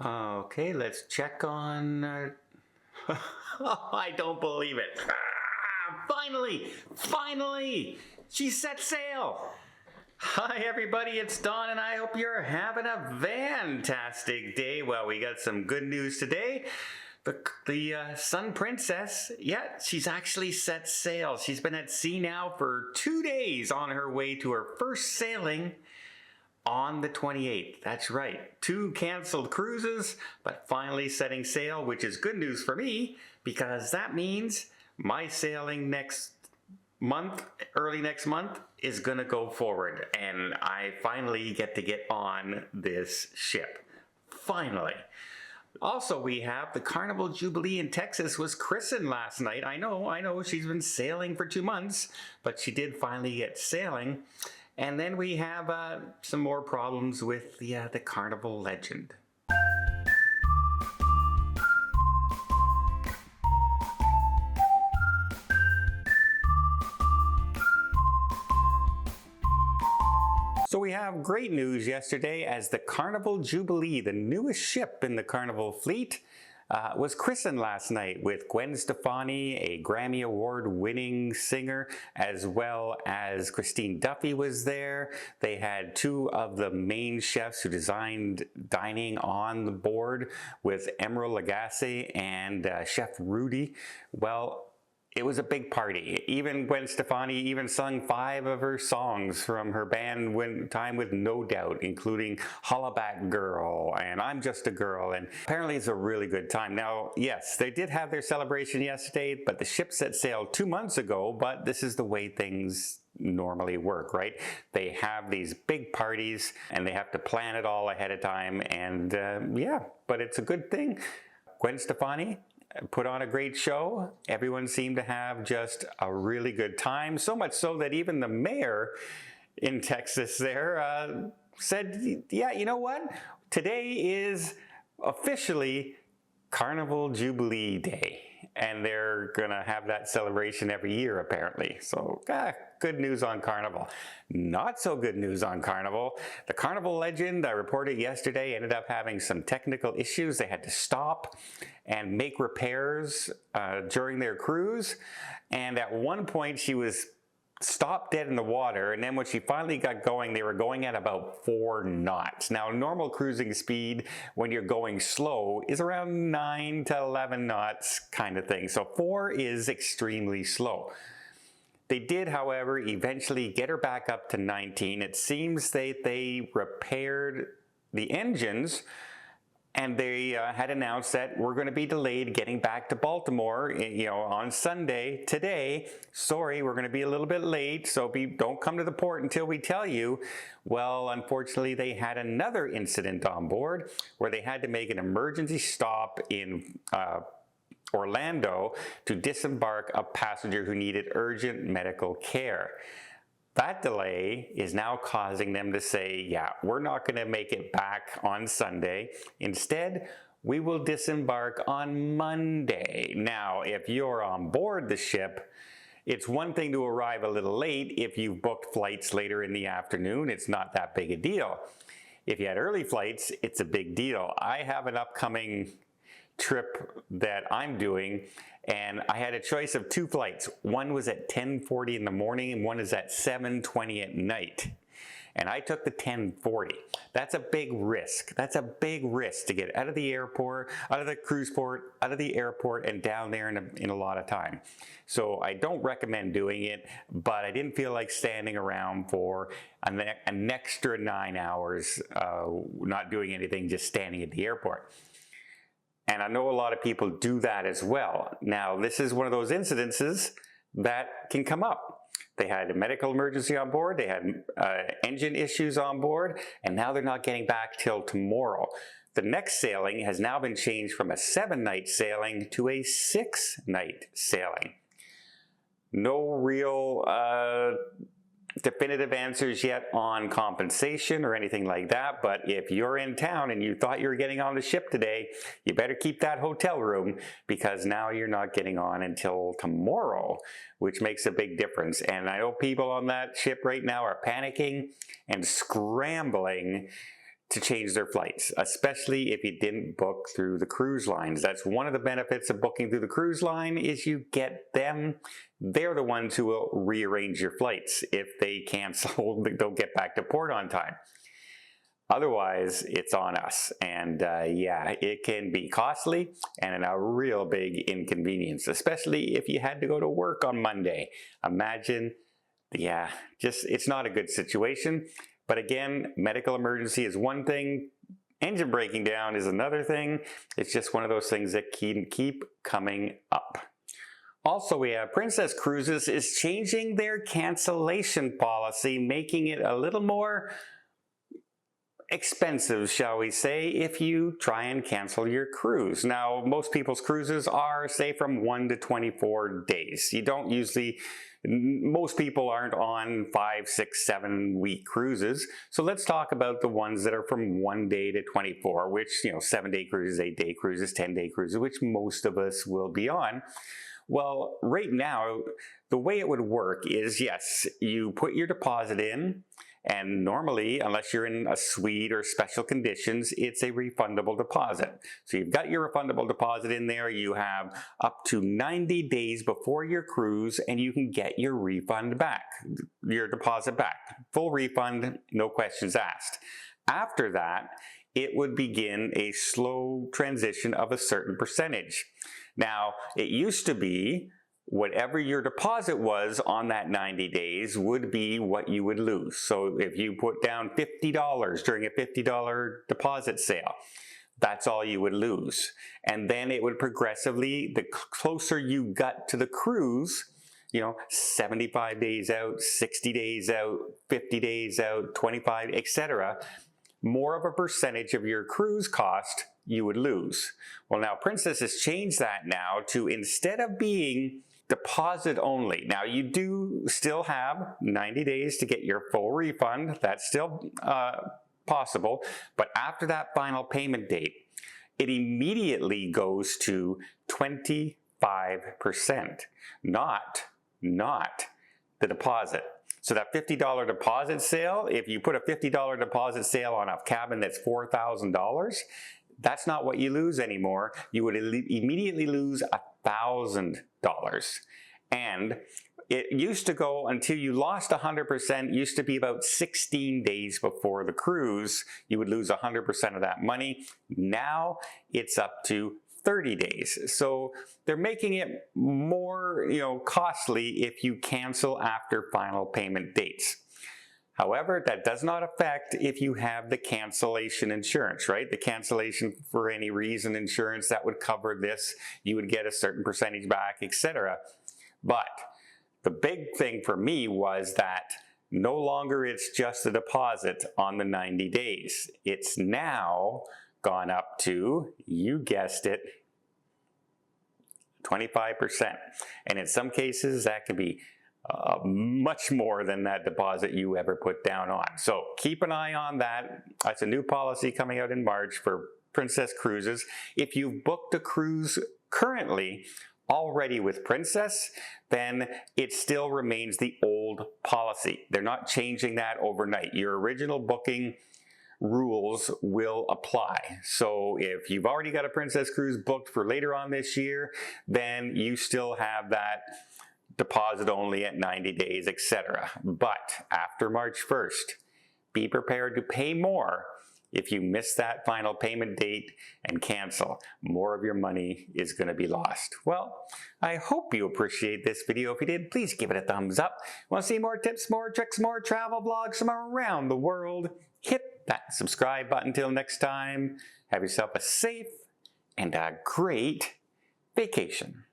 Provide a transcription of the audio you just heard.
Okay, let's check on... I don't believe it. Finally! She set sail! Hi everybody, it's Don and I hope you're having a fantastic day. Well, we got some good news today. The Sun Princess, yeah, she's actually set sail. She's been at sea now for 2 days on her way to her first sailing on the 28th. That's right. 2 canceled cruises, but finally setting sail, which is good news for me because that means my sailing next month, early next month, is gonna go forward and I finally get to get on this ship. Finally. Also, we have the Carnival Jubilee in Texas was christened last night. I know, she's been sailing for 2 months, but she did finally get sailing. And then we have some more problems with the Carnival Legend. So we have great news yesterday as the Carnival Jubilee, the newest ship in the Carnival fleet, was christened last night with Gwen Stefani, a Grammy Award winning singer, as well as Christine Duffy was there. They had 2 of the main chefs who designed dining on the board with Emeril Lagasse and Chef Rudy. Well, it was a big party. Even Gwen Stefani even sung 5 of her songs from her band time with No Doubt, including Hollaback Girl and I'm Just a Girl, and apparently it's a really good time. Now, yes, they did have their celebration yesterday, but the ship set sail 2 months ago, but this is the way things normally work, right? They have these big parties and they have to plan it all ahead of time, and yeah, but it's a good thing. Gwen Stefani put on a great show. Everyone seemed to have just a really good time, so much so that even the mayor in Texas there said, yeah, you know what? Today is officially Carnival Jubilee Day, and they're gonna have that celebration every year apparently. So good news on Carnival. Not so good news on Carnival. The Carnival Legend, I reported yesterday, ended up having some technical issues. They had to stop and make repairs during their cruise, and at one point she was stopped dead in the water, and then when she finally got going, they were going at about 4 knots. Now, normal cruising speed when you're going slow is around 9 to 11 knots kind of thing. So 4 is extremely slow. They did, however, eventually get her back up to 19. It seems that they repaired the engines, and they had announced that we're going to be delayed getting back to Baltimore, on Sunday, today. Sorry, we're going to be a little bit late, so don't come to the port until we tell you. Well, unfortunately, they had another incident on board where they had to make an emergency stop in Orlando to disembark a passenger who needed urgent medical care. That delay is now causing them to say, yeah, we're not going to make it back on Sunday. Instead, we will disembark on Monday. Now, if you're on board the ship, it's one thing to arrive a little late. If you've booked flights later in the afternoon, it's not that big a deal. If you had early flights, it's a big deal. I have an upcoming trip that I'm doing, and I had a choice of 2 flights. One was at 10:40 in the morning and one is at 7:20 at night. And I took the 10:40. That's a big risk. That's a big risk to get out of the airport, out of the cruise port, out of the airport, and down there in a lot of time. So I don't recommend doing it, but I didn't feel like standing around for an extra 9 hours, not doing anything, just standing at the airport. And I know a lot of people do that as well. Now, this is one of those incidences that can come up. They had a medical emergency on board, they had engine issues on board, and now they're not getting back till tomorrow. The next sailing has now been changed from a 7-night sailing to a 6-night sailing. No real definitive answers yet on compensation or anything like that, but if you're in town and you thought you were getting on the ship today, you better keep that hotel room because now you're not getting on until tomorrow, which makes a big difference. And I know people on that ship right now are panicking and scrambling to change their flights, especially if you didn't book through the cruise lines. That's one of the benefits of booking through the cruise line is you get them. They're the ones who will rearrange your flights. If they cancel, they'll get back to port on time. Otherwise, it's on us. And yeah, it can be costly and a real big inconvenience, especially if you had to go to work on Monday. Imagine, yeah, it's not a good situation. But again, medical emergency is one thing, engine breaking down is another thing. It's just one of those things that can keep coming up. Also, we have Princess Cruises is changing their cancellation policy, making it a little more expensive, shall we say, if you try and cancel your cruise. Now, most people's cruises are, say, from 1 to 24 days. You don't usually... Most people aren't on 5, 6, 7 week cruises. So let's talk about the ones that are from 1 day to 24, which, 7-day cruises, 8-day cruises, 10-day cruises, which most of us will be on. Well, right now, the way it would work is, yes, you put your deposit in, and normally, unless you're in a suite or special conditions, it's a refundable deposit. So you've got your refundable deposit in there. You have up to 90 days before your cruise, and you can get your refund back, your deposit back. Full refund, no questions asked. After that, it would begin a slow transition of a certain percentage. Now, it used to be whatever your deposit was on that 90 days would be what you would lose. So if you put down $50 during a $50 deposit sale, that's all you would lose. And then it would progressively, the closer you got to the cruise, 75 days out, 60 days out, 50 days out, 25, etc., more of a percentage of your cruise cost you would lose. Well, now Princess has changed that now to, instead of being deposit only. Now, you do still have 90 days to get your full refund. That's still possible. But after that final payment date, it immediately goes to 25%, not the deposit. So that $50 deposit sale, if you put a $50 deposit sale on a cabin that's $4,000, that's not what you lose anymore. You would immediately lose $1,000. And it used to go until you lost 100%, used to be about 16 days before the cruise, you would lose 100% of that money. Now it's up to 30 days. So they're making it more, costly if you cancel after final payment dates. However, that does not affect if you have the cancellation insurance, right? The cancellation for any reason insurance that would cover this. You would get a certain percentage back, etc. But the big thing for me was that no longer it's just a deposit on the 90 days. It's now gone up to, you guessed it, 25%. And in some cases, that can be much more than that deposit you ever put down on. So keep an eye on that. That's a new policy coming out in March for Princess Cruises. If you've booked a cruise currently already with Princess, then it still remains the old policy. They're not changing that overnight. Your original booking rules will apply. So if you've already got a Princess Cruise booked for later on this year, then you still have that deposit only at 90 days, etc. But after March 1st, be prepared to pay more if you miss that final payment date and cancel. More of your money is going to be lost. Well, I hope you appreciate this video. If you did, please give it a thumbs up. Want to see more tips, more tricks, more travel blogs from around the world? Hit that subscribe button. Till next time, have yourself a safe and a great vacation.